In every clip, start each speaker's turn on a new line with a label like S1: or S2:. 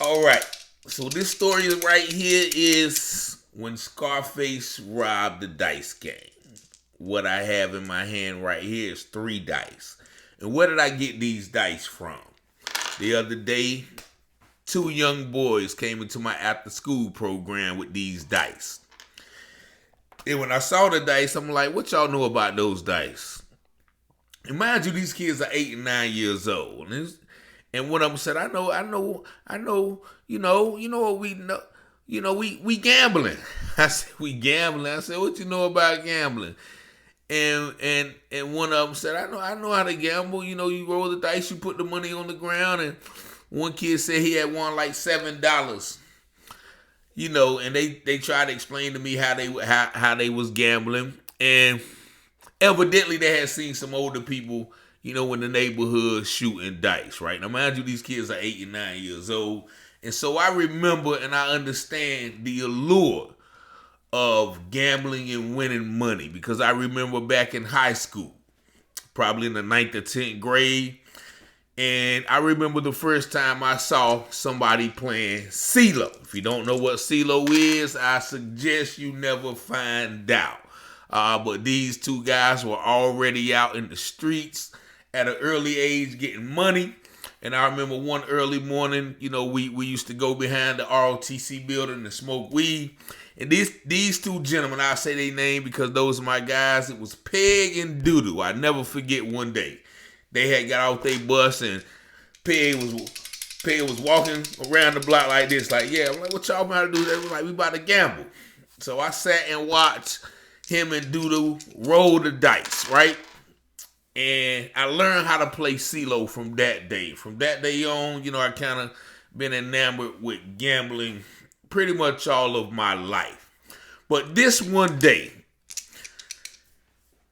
S1: All right. So this story right here is when Scarface robbed the dice game. What I have in my hand right here is 3 dice. And where did I get these dice from? The other day, 2 young boys came into my after school program with these dice. And when I saw the dice, I'm like, what y'all know about those dice? And mind you, these kids are 8 and 9 years old. And one of them said, I know, you know what we know, we gambling. I said, we gambling. I said, what you know about gambling? And one of them said, I know how to gamble. You know, you roll the dice, you put the money on the ground. And one kid said he had won like $7. You know, and they tried to explain to me how they was gambling, and evidently they had seen some older people, in the neighborhood shooting dice, right? Now, mind you, these kids are 8 and 9 years old, and so I remember and I understand the allure of gambling and winning money, because I remember back in high school, probably in the 9th or 10th grade, and I remember the first time I saw somebody playing CeeLo. If you don't know what CeeLo is, I suggest you never find out. But these 2 guys were already out in the streets at an early age getting money. And I remember one early morning, we used to go behind the ROTC building and smoke weed. And these 2 gentlemen, I'll say their name because those are my guys. It was Peg and Doodoo. I never forget one day. They had got off their bus and Peg was walking around the block like this, like, yeah. I'm like, what y'all about to do? They was like, we about to gamble. So I sat and watched him and Doodoo roll the dice, right? And I learned how to play CeeLo from that day. From that day on, I kind of been enamored with gambling pretty much all of my life. But this one day,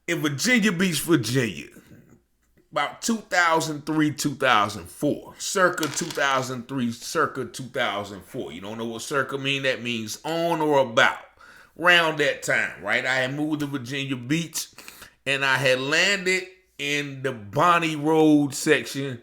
S1: in Virginia Beach, Virginia, about 2003, 2004, circa 2003, circa 2004. You don't know what circa mean? That means on or about. Around that time, right? I had moved to Virginia Beach, and I had landed in the Bonnie Road section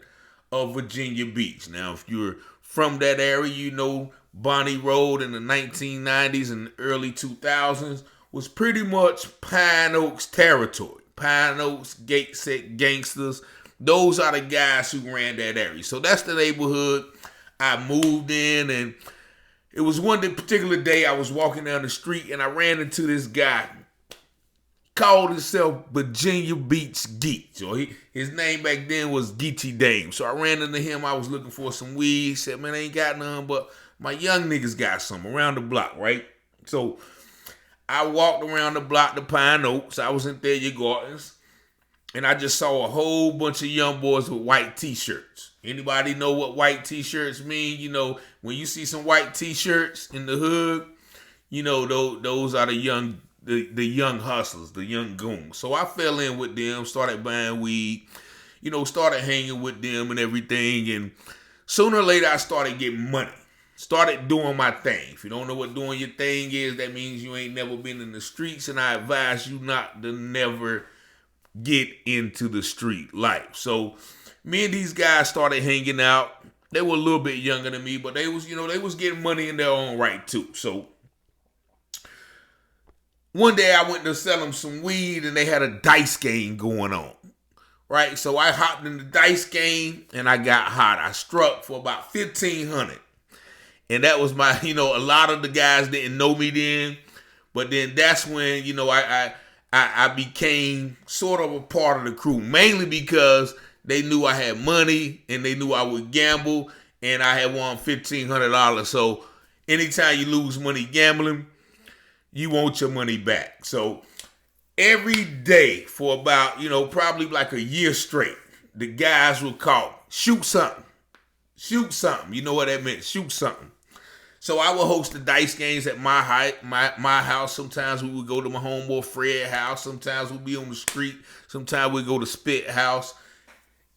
S1: of Virginia Beach. Now, if you're from that area, you know Bonnie Road in the 1990s and early 2000s was pretty much Pine Oaks territory. Pine Oaks, Gateshead gangsters. Those are the guys who ran that area. So that's the neighborhood I moved in. And it was one particular day I was walking down the street and I ran into this guy. Called himself Virginia Beach Geek. So his name back then was Geechee Dame. So I ran into him. I was looking for some weed. He said, man, I ain't got none, but my young niggas got some around the block, right? So I walked around the block to Pine Oaks. I was in Thayer Gardens. And I just saw a whole bunch of young boys with white t-shirts. Anybody know what white t-shirts mean? When you see some white t-shirts in the hood, those are the young hustlers, the young goons. So I fell in with them, started buying weed, started hanging with them and everything. And sooner or later, I started getting money. Started doing my thing. If you don't know what doing your thing is, that means you ain't never been in the streets, and I advise you not to never get into the street life. So me and these guys started hanging out. They were a little bit younger than me, but they was getting money in their own right too. So one day I went to sell them some weed, and they had a dice game going on. Right? So I hopped in the dice game, and I got hot. I struck for about $1,500. And that was my, a lot of the guys didn't know me then. But then that's when, I became sort of a part of the crew. Mainly because they knew I had money and they knew I would gamble. And I had won $1,500. So anytime you lose money gambling, you want your money back. So every day for about, probably like a year straight, the guys would call, shoot something. Shoot something. You know what that meant? Shoot something. So I would host the dice games at my house. Sometimes we would go to my homeboy Fred's house. Sometimes we'd be on the street. Sometimes we'd go to Spit house.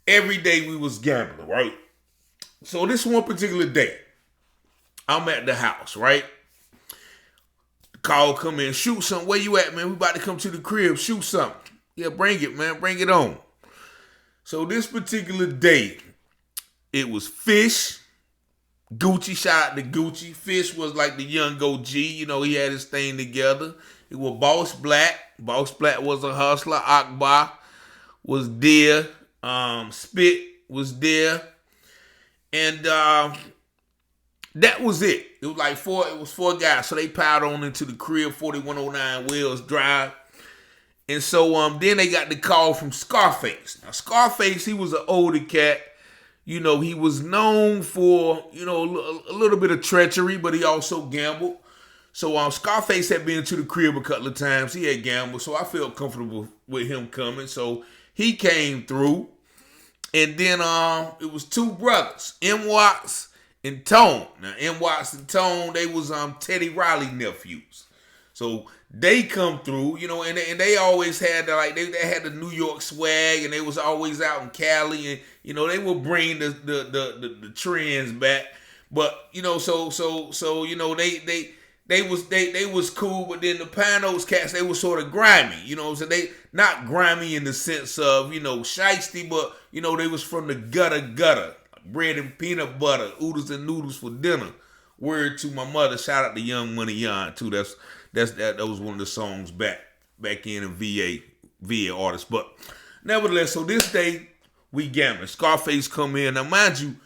S1: Every day we was gambling, right? So this one particular day, I'm at the house, right? The call come in, shoot something. Where you at, man? We about to come to the crib, shoot something. Yeah, bring it, man. Bring it on. So this particular day, it was fish, Gucci, shout out to Gucci. Fish was like the young OG. He had his thing together. It was Boss Black. Boss Black was a hustler. Akbar was there. Spit was there. And that was it. It was like four guys. So they piled on into the crib, 4109 Wells Drive. And so then they got the call from Scarface. Now Scarface, he was an older cat. He was known for, a little bit of treachery, but he also gambled. So Scarface had been to the crib a couple of times. He had gambled, so I felt comfortable with him coming. So he came through. And then it was two brothers, M. Watts and Tone. Now, M. Watts and Tone, they was Teddy Riley nephews. So they come through, and they always had they had the New York swag, and they was always out in Cali, and they would bring the trends back. But they was cool, but then the Panos cats, they was sort of grimy, so they not grimy in the sense of shiesty, but they was from the gutter, bread and peanut butter, oodles and noodles for dinner. Word to my mother, shout out to Young Money Yon too. That was one of the songs back in VA artists. But nevertheless, so this day we gambling. Scarface come in. Now mind you,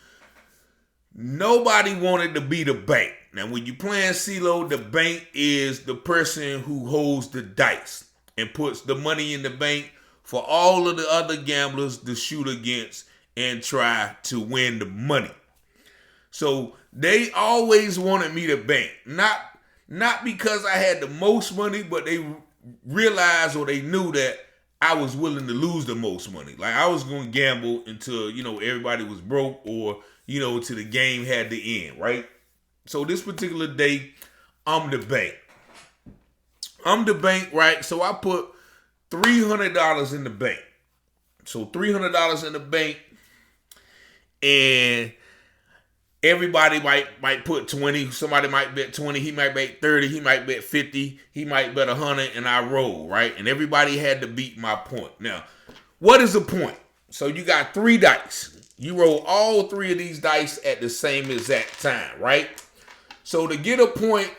S1: nobody wanted to be the bank. Now when you playing CeeLo, the bank is the person who holds the dice and puts the money in the bank for all of the other gamblers to shoot against and try to win the money. So they always wanted me to bank. Not because I had the most money, but they realized or they knew that I was willing to lose the most money. Like I was going to gamble until, everybody was broke or, till the game had to end, right? So this particular day, I'm the bank. Right? So I put $300 in the bank. So $300 in the bank, and everybody might put 20. Somebody might bet 20. He might bet 30. He might bet 50. He might bet 100, and I roll, right? And everybody had to beat my point. Now, what is the point? So you got 3 dice. You roll all 3 of these dice at the same exact time, right? So to get a point,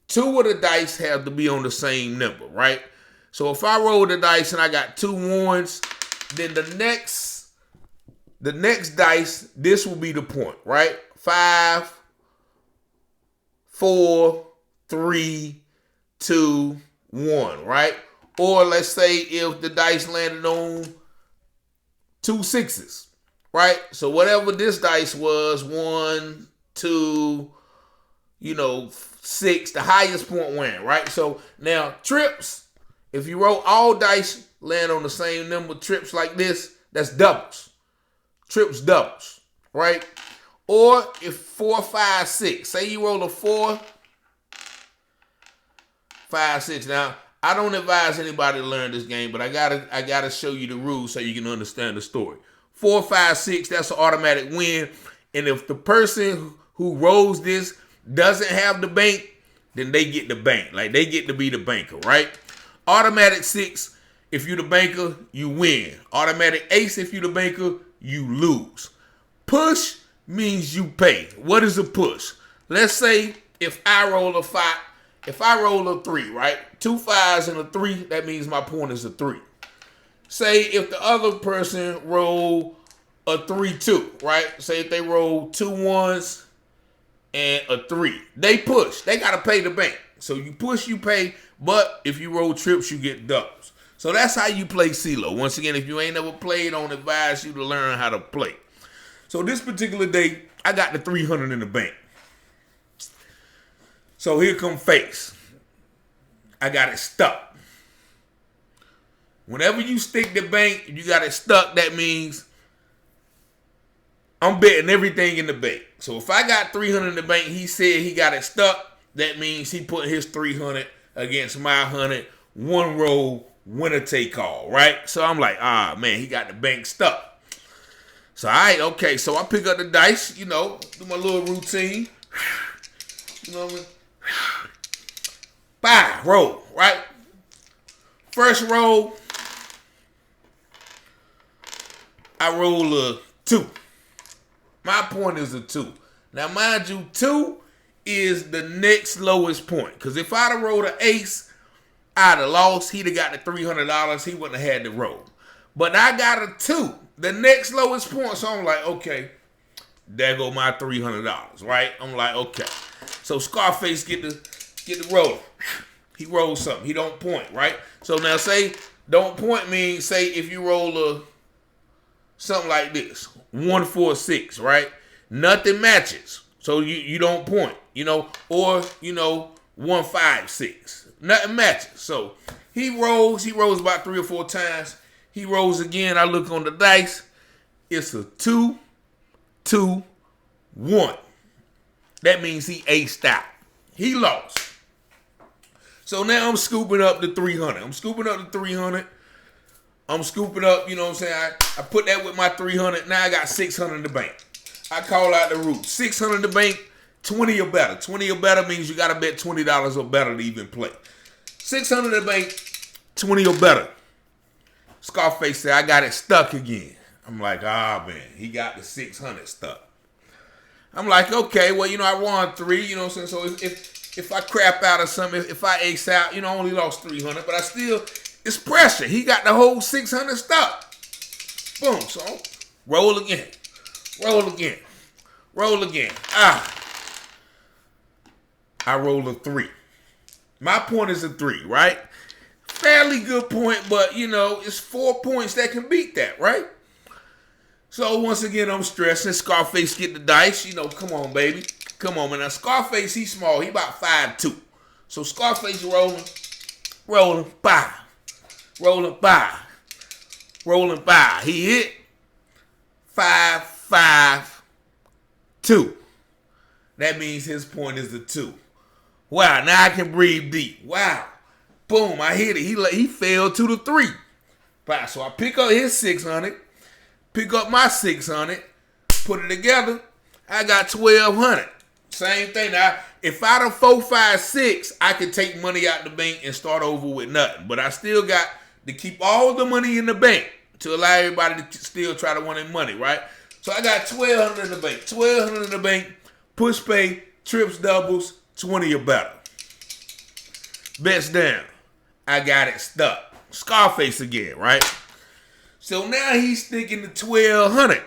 S1: 2 of the dice have to be on the same number, right? So if I roll the dice and I got 2 ones, then the next dice, this will be the point, right? 5, 4, 3, 2, 1, right? Or let's say if the dice landed on 2 6s, right? So whatever this dice was, 1, 2, 6, the highest point win, right? So now trips, if you roll all dice, land on the same number, trips like this, that's doubles. Trips doubles, right? Or if 4, 5, 6, say you roll a 4, 5, 6. Now, I don't advise anybody to learn this game, but I gotta show you the rules so you can understand the story. 4, 5, 6, that's an automatic win. And if the person who rolls this doesn't have the bank, then they get the bank. Like they get to be the banker, right? Automatic 6, if you're the banker, you win. Automatic ace, if you're the banker, you lose. Push means you pay. What is a push? Let's say if I roll a 3, right? 2 5s and a 3, that means my point is a 3. Say if the other person roll a 3 2, right? Say if they roll 2 1s and a 3. They push. They got to pay the bank. So you push, you pay. But if you roll trips, you get doubles. So that's how you play CeeLo. Once again, if you ain't never played, I don't advise you to learn how to play. So this particular day, I got the 300 in the bank. So here come Face. I got it stuck. Whenever you stick the bank, you got it stuck, that means I'm betting everything in the bank. So if I got 300 in the bank, he said he got it stuck, that means he put his 300 against my 100, one roll, winner take all, right? So I'm like, man, he got the bank stuck. So okay, so I pick up the dice, do my little routine. You know what I mean? Bye, roll, right? First roll, I roll a 2. My point is a 2. Now, mind you, 2 is the next lowest point. Because if I'd have rolled an ace, I'd have lost. He'd have got the $300. He wouldn't have had to roll. But I got a 2, the next lowest point. So I'm like, okay, there go my $300, right? I'm like, okay. So Scarface get the roll. He rolls something. He don't point, right? So now say don't point means say if you roll something like this, 1, 4, 6, right? Nothing matches. So you don't point, or 1, 5, 6. Nothing matches. So he rolls about 3 or 4 times. He rolls again. I look on the dice. It's a 2, 2, 1. That means he aced out. He lost. So now I'm scooping up the 300. I'm scooping up, you know what I'm saying? I put that with my 300. Now I got 600 in the bank. I call out the root. 600 in the bank, 20 or better. 20 or better means you got to bet $20 or better to even play. 600 in the bank, 20 or better. Scarface said, I got it stuck again. I'm like, man, he got the 600 stuck. I'm like, okay, well, I won 3, you know what I'm saying? So if I crap out or something, if I ace out, I only lost 300, but I still, it's pressure. He got the whole 600 stuck. Boom, so roll again. I roll a 3. My point is a 3, right? Fairly good point, but, it's 4 points that can beat that, right? So once again, I'm stressing. Scarface get the dice. Come on, baby. Come on, man. Now, Scarface, he's small. He about 5'2". So Scarface rolling, by. He hit 5, 5, 2. That means his point is the 2. Wow, now I can breathe deep. Wow. Boom, I hit it. He fell to the 3. Wow, so I pick up his 600, pick up my 600, put it together. I got 1,200. Same thing. Now, if I done 4, 5, 6, I could take money out the bank and start over with nothing. But I still got to keep all the money in the bank to allow everybody to still try to win their money, right? So I got 1,200 in the bank. 1,200 in the bank. Push pay, trips, doubles, 20 or better. Bets down. I got it stuck. Scarface again, right? So now he's sticking to 1,200.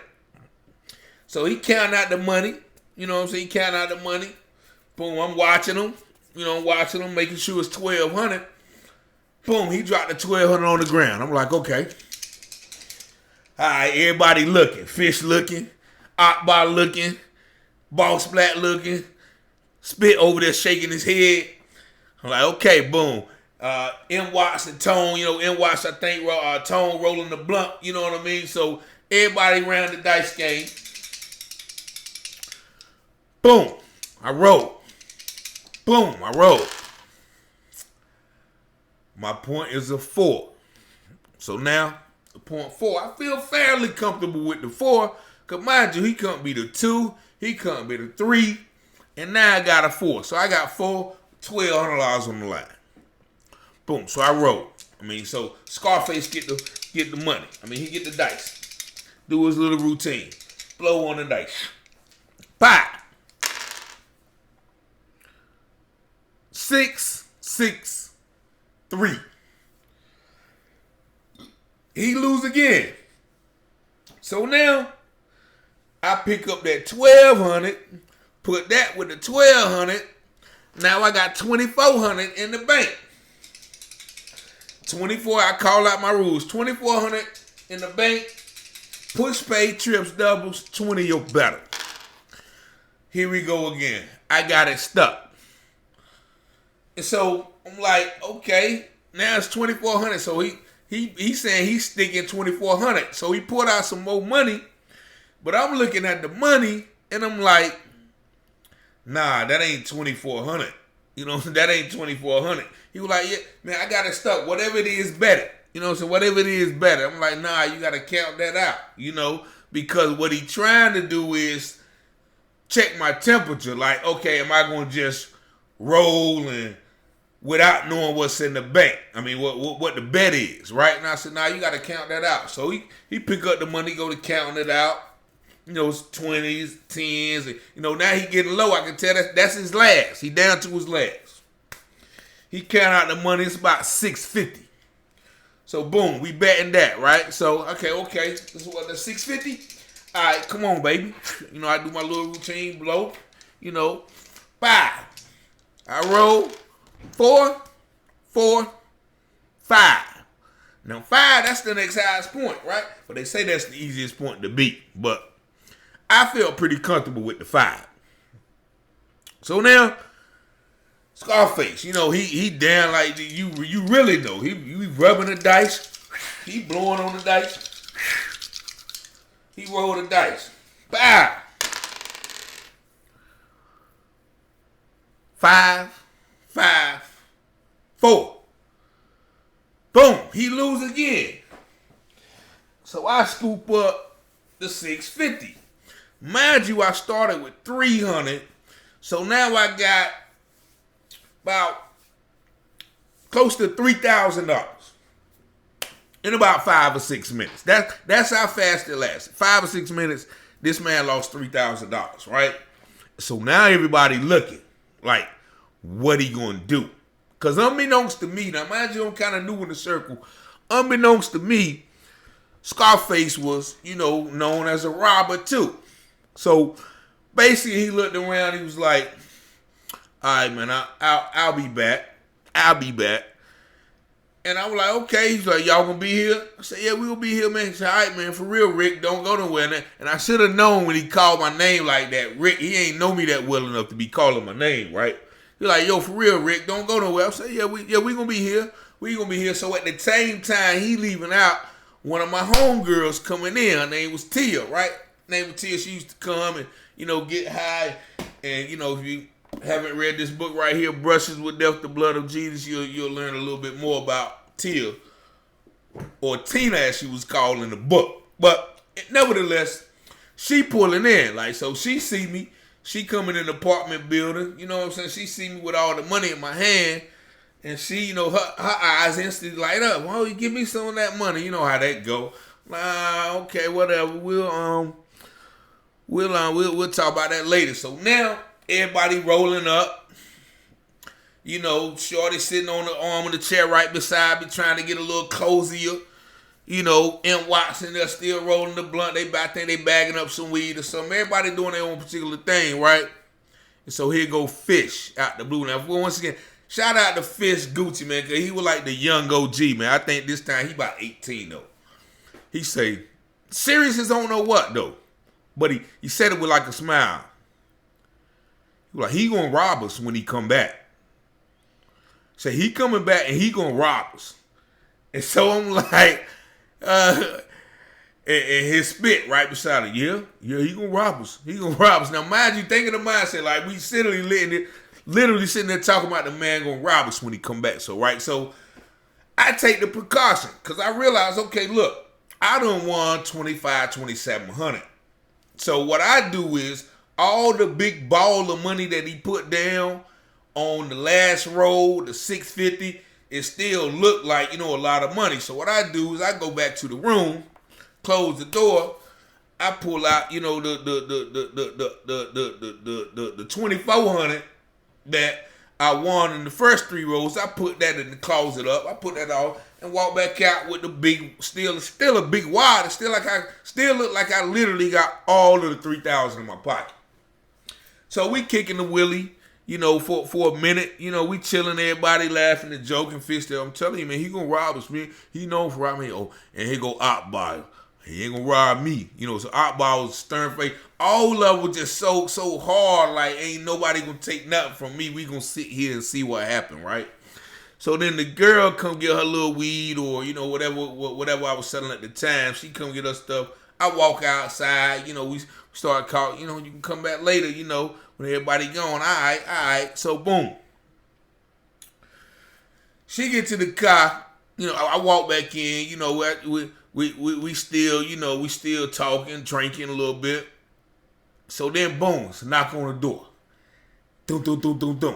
S1: So he counting out the money. You know what I'm saying? He counting out the money. Boom, I'm watching him. Making sure it's 1,200. Boom, he dropped the 1,200 on the ground. I'm like, okay. All right, everybody looking. Fish looking. Akbar looking. Boss Black looking. Spit over there shaking his head. I'm like, okay, boom. M. Watts and Tone, M. Watts, I think, Tone rolling the blunt, you know what I mean? So everybody around the dice game. Boom, I roll. Boom, I roll. My point is a 4. So now, the point 4, I feel fairly comfortable with the 4. Because mind you, he couldn't be the 2. He couldn't be the 3. And now I got a 4. So I got 4, $1,200 on the line. Boom. So I roll. So Scarface get the money. He get the dice. Do his little routine. Blow on the dice. Pop. 6, 6, 3. He lose again. So now I pick up that 1,200, put that with the 1,200. Now I got 2,400 in the bank. 24, I call out my rules. 2,400 in the bank. Push pay, trips, doubles, 20 or better. Here we go again. I got it stuck. And so I'm like, okay, now it's 2,400. So he's saying he's sticking 2,400. So he pulled out some more money. But I'm looking at the money and I'm like, nah, that ain't 2,400. That ain't 2,400. He was like, yeah, man, I got it stuck. Whatever it is, better. Whatever it is, better. I'm like, nah, you got to count that out, because what he trying to do is check my temperature. Like, okay, am I going to just roll and without knowing what's in the bank? What the bet is, right? And I said, nah, you got to count that out. So he pick up the money, go to counting it out. His 20s, 10s. And, now he getting low. I can tell that's his last. He down to his last. He count out the money. It's about $650. So boom, we betting that, right? So okay. This is what, the $650? All right, come on, baby. I do my little routine, blow. 5. I roll 4, 4, 5. Now 5, that's the next highest point, right? But they say that's the easiest point to beat. But I felt pretty comfortable with the 5. So now, Scarface, he down like you really know. He rubbing the dice. He blowing on the dice. He roll the dice. Bow. 5, 5, 4. Boom. He lose again. So I scoop up the $650. Mind you, I started with $300. So now I got about close to $3,000 in about 5 or 6 minutes. That's how fast it lasted. 5 or 6 minutes, this man lost $3,000, right? So now everybody looking like, what he gonna do? Because unbeknownst to me, now mind you, I'm kind of new in the circle. Unbeknownst to me, Scarface was, known as a robber too. So basically, he looked around. He was like, "All right, man, I'll be back. I'll be back." And I was like, "Okay." He's like, "Y'all gonna be here?" I said, "Yeah, we gonna be here, man." He said, "All right, man, for real, Rick, don't go nowhere." And I should have known when he called my name like that. Rick, he ain't know me that well enough to be calling my name, right? He's like, "Yo, for real, Rick, don't go nowhere." I said, "Yeah, we gonna be here. We gonna be here." So at the same time he leaving out, one of my homegirls coming in. Her name was Tia, right? Her name was Tia. She used to come and get high. And if you haven't read this book right here, Brushes with Death, the Blood of Jesus, you'll learn a little bit more about Tia, or Tina as she was called in the book. But nevertheless, she pulling in. Like, so she see me. She coming in the apartment building. You know what I'm saying? She see me with all the money in my hand. And she, her eyes instantly light up. "Why don't you give me some of that money?" You know how that go. Okay, whatever. We'll talk about that later. So now everybody rolling up. Shorty sitting on the arm of the chair right beside me, trying to get a little cozier. M. Watson, they're still rolling the blunt. I think they bagging up some weed or something. Everybody doing their own particular thing, right? And so here go Fish out the blue. Now, once again, shout out to Fish Gucci, man, because he was like the young OG, man. I think this time he about 18, though. He say, serious as don't know what, though. But he said it with like a smile. He was like, he gonna rob us when he come back. Say, he coming back and he gonna rob us. And so I'm like, and his spit right beside it. Yeah, he gonna rob us. He gonna rob us. Now, mind you, think of the mindset, like we literally sitting there talking about the man gonna rob us when he come back. So, right, so I take the precaution because I realize, okay, look, I done won $2,700. So what I do is all the big ball of money that he put down on the last roll, the $650, it still looked like, a lot of money. So what I do is I go back to the room, close the door, I pull out, the 2,400 that I won in the first 3 rolls. I put that in the closet up. I put that off and walk back out with the big, still a big wad. It's still look like I literally got all of the 3,000 in my pocket. So we kicking the willy. For a minute, we chilling, everybody laughing and joking. Fish there, I'm telling you, man, he gonna rob us, man. He known for robbing me. Oh, and he go Akbar. He ain't gonna rob me. So Akbar was stern face. All of it was just so hard, like ain't nobody gonna take nothing from me. We gonna sit here and see what happened, right? So then the girl come get her little weed or, whatever I was selling at the time. She come get her stuff. I walk outside, we start calling, you can come back later, when everybody gone. All right. So boom. She get to the car, I walk back in, we still talking, drinking a little bit. So then boom, it's a knock on the door. Dum, dum, dum, dum, dum.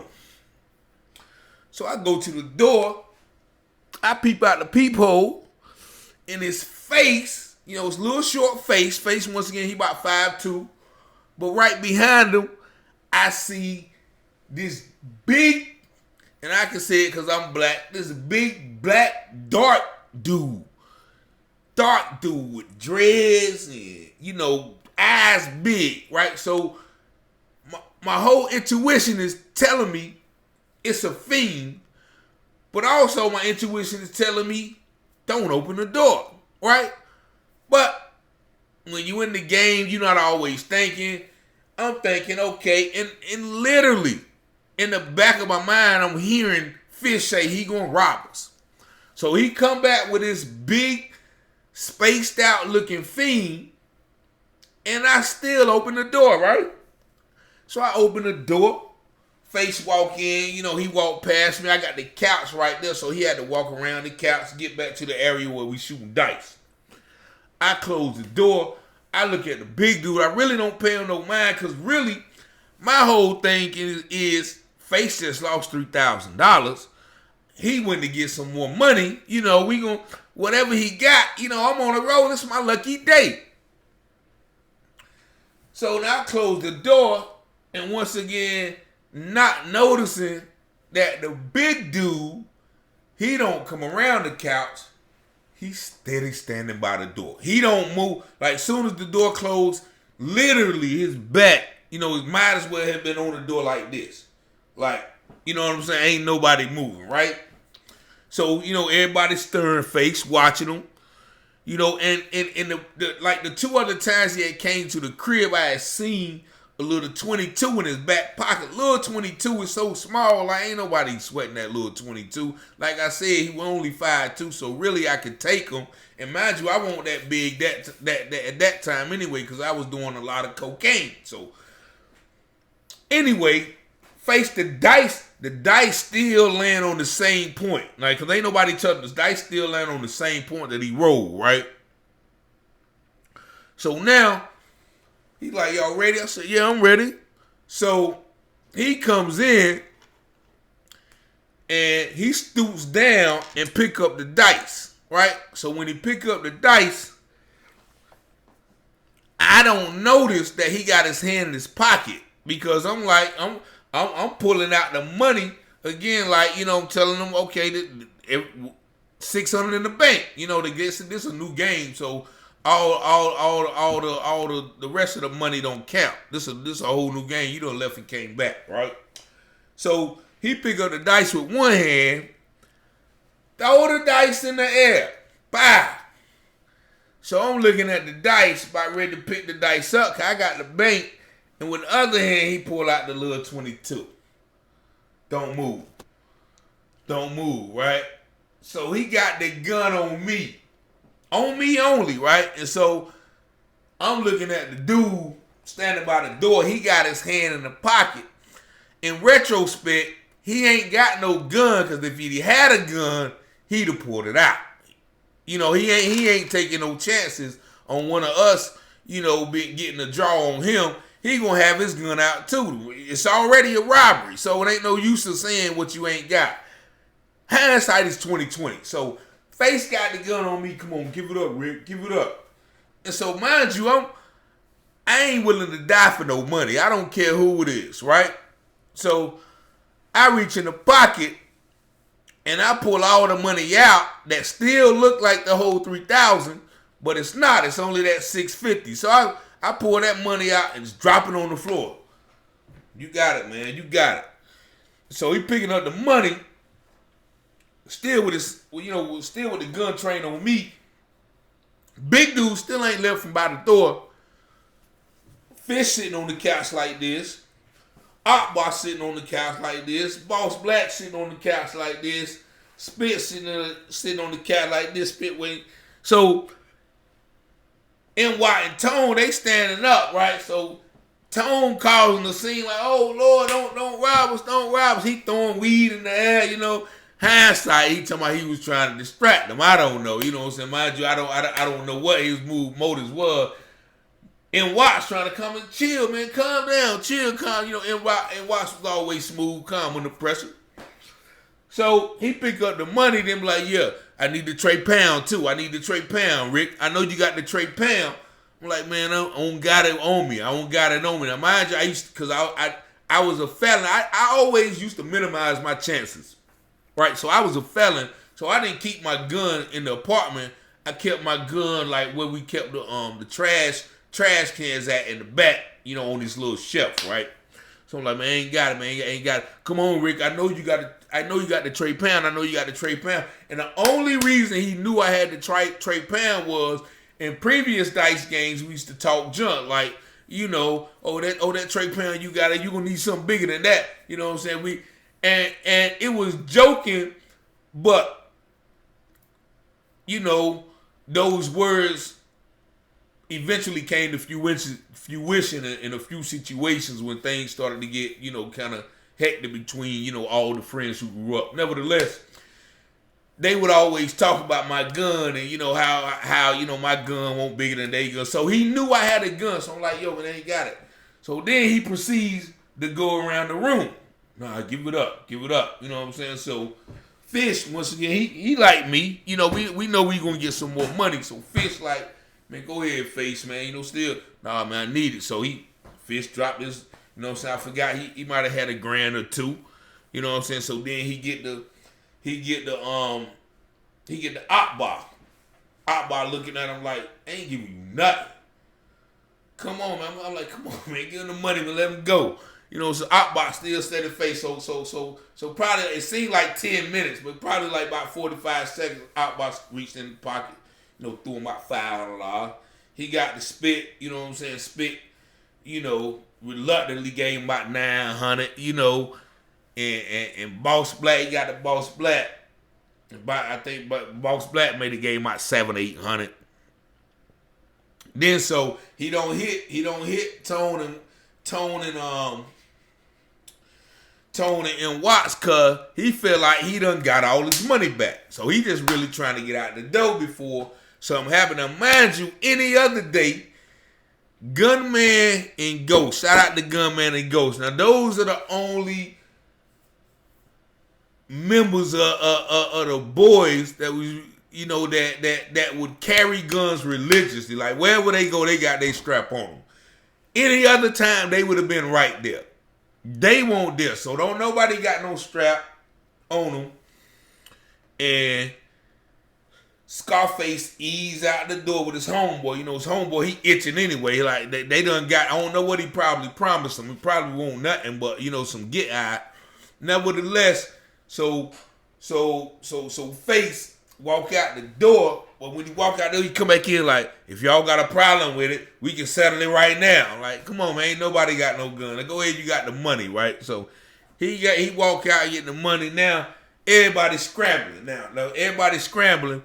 S1: So I go to the door, I peep out the peephole, and his face it's a little short face. Face, once again, he about 5'2". But right behind him, I see this big, and I can say it because I'm black, this big, black, dark dude. Dark dude with dreads and, eyes big, right? So my whole intuition is telling me it's a fiend, but also my intuition is telling me don't open the door, right? But when you in the game, you're not always thinking. I'm thinking, okay, and literally in the back of my mind, I'm hearing Fish say he gonna rob us. So he come back with this big, spaced out looking fiend, and I still open the door, right? So I open the door, Face walk in, he walked past me. I got the couch right there, so he had to walk around the couch, get back to the area where we shooting dice. I close the door. I look at the big dude. I really don't pay him no mind because really, my whole thing is Face just lost $3,000. He went to get some more money. We gonna, whatever he got, I'm on the road. It's my lucky day. So now I close the door, and once again, not noticing that the big dude, he don't come around the couch. He's steady standing by the door. He don't move. Like, soon as the door closed, literally his back, it might as well have been on the door like this. Like, you know what I'm saying? Ain't nobody moving, right? So, everybody's stirring Face, watching him. And the two other times he had came to the crib, I had seen a little 22 in his back pocket. Little 22 is so small, like ain't nobody sweating that little 22. Like I said, he was only 5'2", so really I could take him. And mind you, I wasn't that big that at that time anyway, because I was doing a lot of cocaine. So anyway, Face, the dice still land on the same point. Like, because ain't nobody touching the dice still land on the same point that he rolled, right? So now, he's like, y'all ready? I said, yeah, I'm ready. So he comes in and he stoops down and pick up the dice, right? So when he pick up the dice, I don't notice that he got his hand in his pocket because I'm like, I'm pulling out the money again, like, I'm telling them, okay, 600 in the bank, to get this is a new game, so all the rest of the money don't count. This is a whole new game. You done left and came back, right? So he pick up the dice with one hand, throw the dice in the air, bow. So I'm looking at the dice, about ready to pick the dice up, cause I got the bank. And with the other hand, he pulled out the little 22. Don't move. Don't move, right? So he got the gun on me. On me only, right? And so I'm looking at the dude standing by the door. He got his hand in the pocket. In retrospect, he ain't got no gun, because if he had a gun, he'd have pulled it out. He ain't taking no chances on one of us, getting a draw on him. He gonna have his gun out too. It's already a robbery, so it ain't no use of saying what you ain't got. Hindsight is 20/20. So Face got the gun on me. Come on, give it up, Rick. Give it up. And so mind you, I ain't willing to die for no money. I don't care who it is, right? So I reach in the pocket and I pull all the money out that still look like the whole 3,000, but it's not. It's only that 650. So I pull that money out and just drop it on the floor. You got it, man. You got it. So he picking up the money, still with still with the gun trained on me. Big dude still ain't left from by the door. Fish sitting on the couch like this. Boss sitting on the couch like this. Boss Black sitting on the couch like this. Spit sitting on the couch like this. Spit waiting. So NY and Tone, they standing up, right? So Tone causing the scene like, oh Lord, don't rob us, don't rob us. He throwing weed in the air, Hindsight, he talking about he was trying to distract them. I don't know, what I'm saying? Mind you, I don't know what his motives were. And Watts trying to come and chill, man, calm down, chill, calm. And Watts was always smooth, calm under pressure. So he pick up the money, then be like, yeah, I need the Trey Pound too. I need the Trey Pound, Rick. I know you got the Trey Pound. I'm like, man, I don't got it on me. I don't got it on me. Now, mind you, I used to, because I was a felon. I always used to minimize my chances, right? So I was a felon, so I didn't keep my gun in the apartment. I kept my gun like where we kept the trash cans at in the back, on this little shelf, right? So I'm like, man, I ain't got it, man. I ain't got it. Come on, Rick. I know you got it. I know you got the Trey Pound. I know you got the Trey Pound. And the only reason he knew I had the Trey Pound was in previous dice games we used to talk junk, like, that Trey Pound you got it. You gonna need something bigger than that. You know what I'm saying? And it was joking, but those words eventually came to fruition in a few situations when things started to get, kind of hectic between, all the friends who grew up. Nevertheless, they would always talk about my gun and, how my gun won't bigger than their gun. So he knew I had a gun. So I'm like, yo, man, they ain't got it. So then he proceeds to go around the room. Nah, give it up. You know what I'm saying? So Fish, once again, he like me. We know we gonna get some more money. So Fish like, man, go ahead, Face, man. Still, nah, man, I need it. So Fish dropped his, I forgot he might have had $1,000 or $2. You know what I'm saying? So then he get the op bar. Op bar looking at him like, I ain't giving you nothing. Come on, man. I'm like, come on, man, give him the money, but let him go. So op bar still steady face. So probably it seemed like 10 minutes, but probably like about 45 seconds. Op bar reached in the pocket, threw him about $500. He got the spit, spit, reluctantly gave him about $900, and Boss Black, he got the Boss Black. But Boss Black made the game about $700-800. Then so he don't hit Tone and Watts, cause he feel like he done got all his money back. So he just really trying to get out the door before something happened. Now mind you, any other day, Gunman and Ghost. Shout out to Gunman and Ghost. Now those are the only members of the boys that was, that would carry guns religiously. Like wherever they go, they got their strap on them. Any other time, they would have been right there. They won't there. So don't nobody got no strap on them. And Scarface eased out the door with his homeboy. His homeboy, he itching anyway. Like they done got, I don't know what he probably promised him. He probably won't nothing but, some get out. Nevertheless, so Face walk out the door. But when he walk out there, he come back in like, if y'all got a problem with it, we can settle it right now. Like, come on, man, ain't nobody got no gun. Like, go ahead, you got the money, right? So he walk out getting the money. Now everybody's scrambling. Now everybody's scrambling.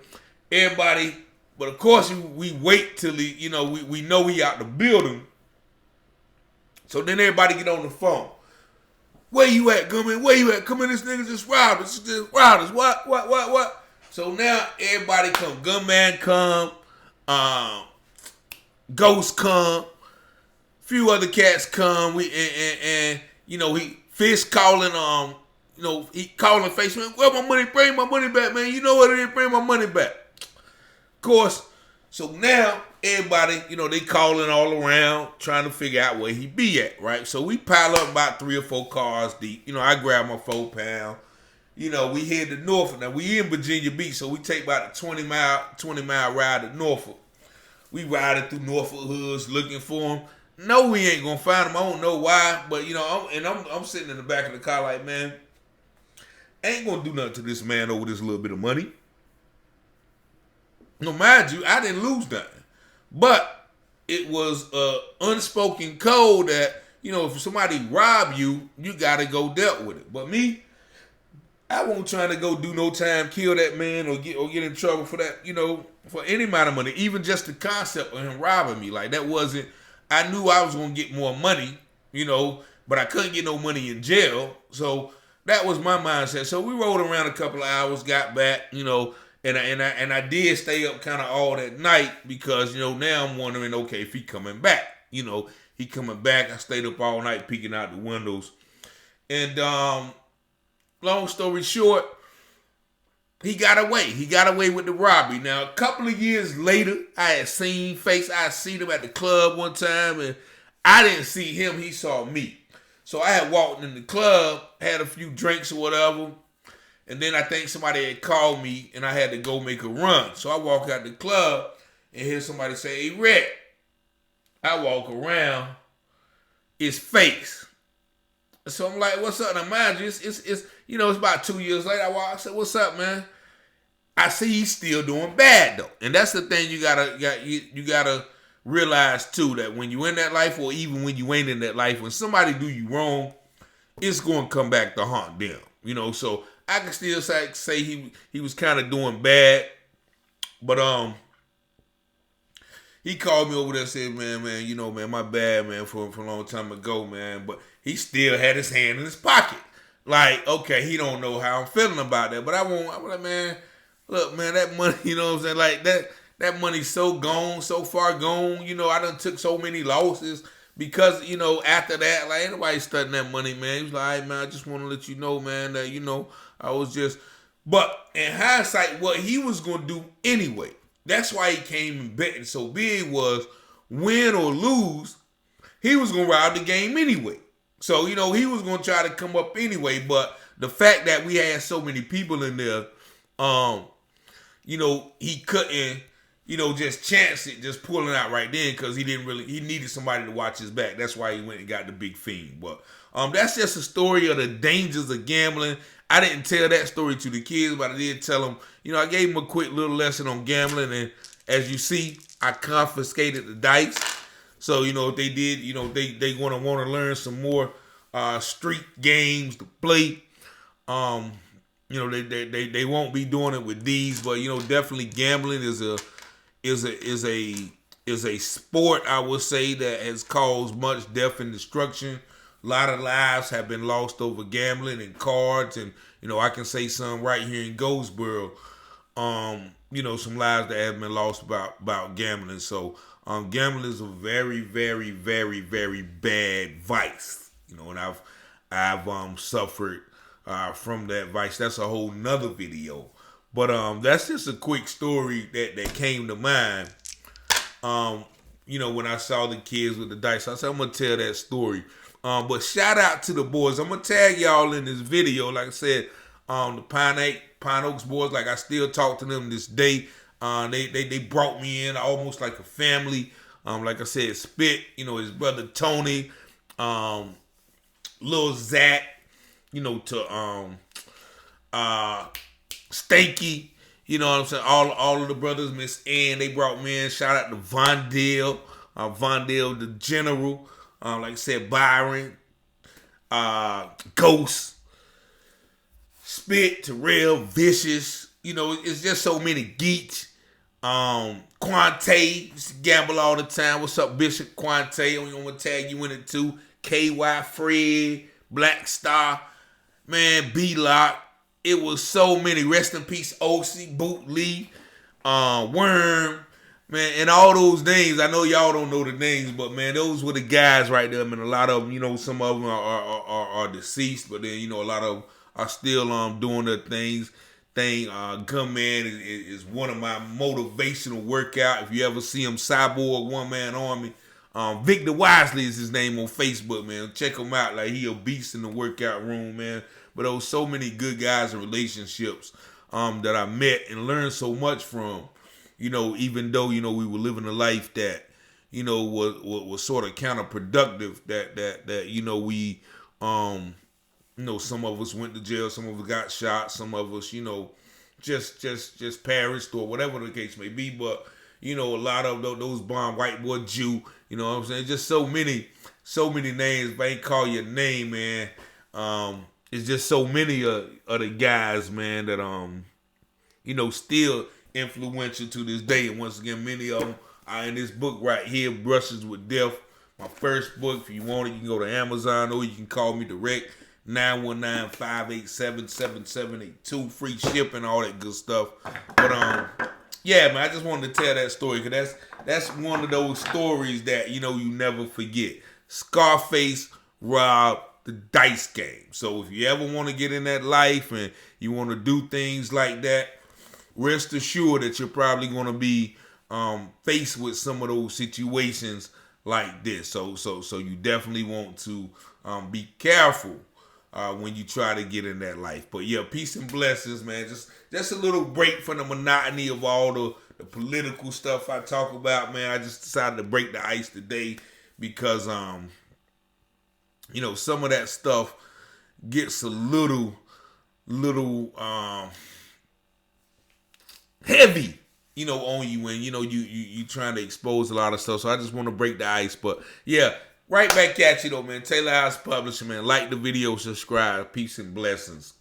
S1: But of course we wait till he, we know he out the building. So then everybody get on the phone. Where you at, Gunman? Where you at? Come in, this nigga just robbed us. What? So now everybody come. Gunman come. Ghost come. Few other cats come. And he Fish calling he calling Face, man, where my money? Bring my money back, man. You know what it is, bring my money back. Of course, so now everybody, they calling all around trying to figure out where he be at, right? So we pile up about 3 or 4 cars deep. I grab my 4-pound. We head to Norfolk. Now we in Virginia Beach, so we take about a 20 mile ride to Norfolk. We riding through Norfolk hoods looking for him. No, we ain't gonna find him. I don't know why, but I'm sitting in the back of the car like, man, I ain't gonna do nothing to this man over this little bit of money. No, mind you, I didn't lose nothing, but it was a unspoken code that if somebody rob you, you gotta go dealt with it. But me, I won't trying to go do no time, kill that man, or get in trouble for that, for any amount of money. Even just the concept of him robbing me, like that wasn't. I knew I was gonna get more money, but I couldn't get no money in jail. So that was my mindset. So we rode around a couple of hours, got back, and I did stay up kind of all that night because now I'm wondering, okay, if he coming back, he coming back. I stayed up all night peeking out the windows, and long story short, he got away. He got away with the robbery. Now, a couple of years later, I had seen Face. I had seen him at the club one time, and I didn't see him. He saw me. So I had walked in the club, had a few drinks or whatever, and then I think somebody had called me, and I had to go make a run. So I walk out the club and hear somebody say, "Hey, Rick." I walk around, it's Face. So I'm like, "What's up?" Now, mind you, it's it's about 2 years later. I said, "What's up, man?" I see he's still doing bad though, and that's the thing you gotta realize too, that when you in that life, or even when you ain't in that life, when somebody do you wrong, it's going to come back to haunt them. So I can still say he was kind of doing bad, but he called me over there and said, man, man, my bad, man, for a long time ago, man. But he still had his hand in his pocket. Like, okay, he don't know how I'm feeling about that. But I'm like, man, look, man, that money, you know what I'm saying? Like, that money's so gone, so far gone. I done took so many losses because, after that, like, ain't nobody studying that money, man. He was like, all right, man, I just want to let you know, man, that, I was just. But in hindsight, what he was going to do anyway, that's why he came and betting so big, was win or lose, he was going to rob the game anyway. So, he was going to try to come up anyway. But the fact that we had so many people in there, he couldn't, just chance it, just pulling out right then, because he needed somebody to watch his back. That's why he went and got the big fiend. But that's just a story of the dangers of gambling. I didn't tell that story to the kids, but I did tell them, I gave them a quick little lesson on gambling. And as you see, I confiscated the dice. So, if they did, they want to learn some more street games to play. They won't be doing it with these, but definitely gambling is a sport, I would say, that has caused much death and destruction. A lot of lives have been lost over gambling and cards, and I can say some right here in Goldsboro. Some lives that have been lost about gambling. So gambling is a very, very, very, very bad vice. And I've suffered from that vice. That's a whole nother video. But that's just a quick story that came to mind. When I saw the kids with the dice, I said, I'm gonna tell that story. But shout out to the boys. I'm gonna tag y'all in this video. Like I said, the Pine Oaks boys, like I still talk to them this day. They brought me in almost like a family. Like I said, Spit, his brother Tony, Lil Zach, to Stanky, what I'm saying? All of the brothers, Miss Ann, they brought me in. Shout out to Vondale the General. Like I said, Byron, Ghost, Spit, Terrell, Vicious. It's just so many geeks. Quante used to gamble all the time. What's up, Bishop Quante? I'm gonna tag you in it too. KY Fred, Black Star, man, B-Lock. It was so many. Rest in peace, OC, Boot Lee, Worm. Man, and all those names, I know y'all don't know the names, but man, those were the guys right there. I mean, a lot of them, some of them are deceased, but then, a lot of them are still doing their things. Gunman is one of my motivational workout. If you ever see him, Cyborg One Man Army. Victor Wisely is his name on Facebook, man. Check him out. Like, he a beast in the workout room, man. But there was so many good guys in relationships that I met and learned so much from. Even though, we were living a life that, was sort of counterproductive, that we, some of us went to jail, some of us got shot, some of us, just perished or whatever the case may be. But, a lot of those bomb white boy Jew, what I'm saying? Just so many names. If I ain't call your name, man, it's just so many of the guys, man, that, still influential to this day. And once again, many of them are in this book right here, Brushes with Death. My first book. If you want it, you can go to Amazon, or you can call me direct, 919-587-7782. Free shipping, all that good stuff. But yeah, man, I just wanted to tell that story, because that's one of those stories that, you never forget. Scarface robbed the dice game. So if you ever want to get in that life and you want to do things like that, rest assured that you're probably going to be faced with some of those situations like this. So you definitely want to be careful when you try to get in that life. But yeah, peace and blessings, man. Just a little break from the monotony of all the political stuff I talk about, man. I just decided to break the ice today because some of that stuff gets a little heavy, on you when you trying to expose a lot of stuff. So I just want to break the ice. But yeah, right back at you though, man. Taylor House Publishing, man. Like the video, subscribe. Peace and blessings.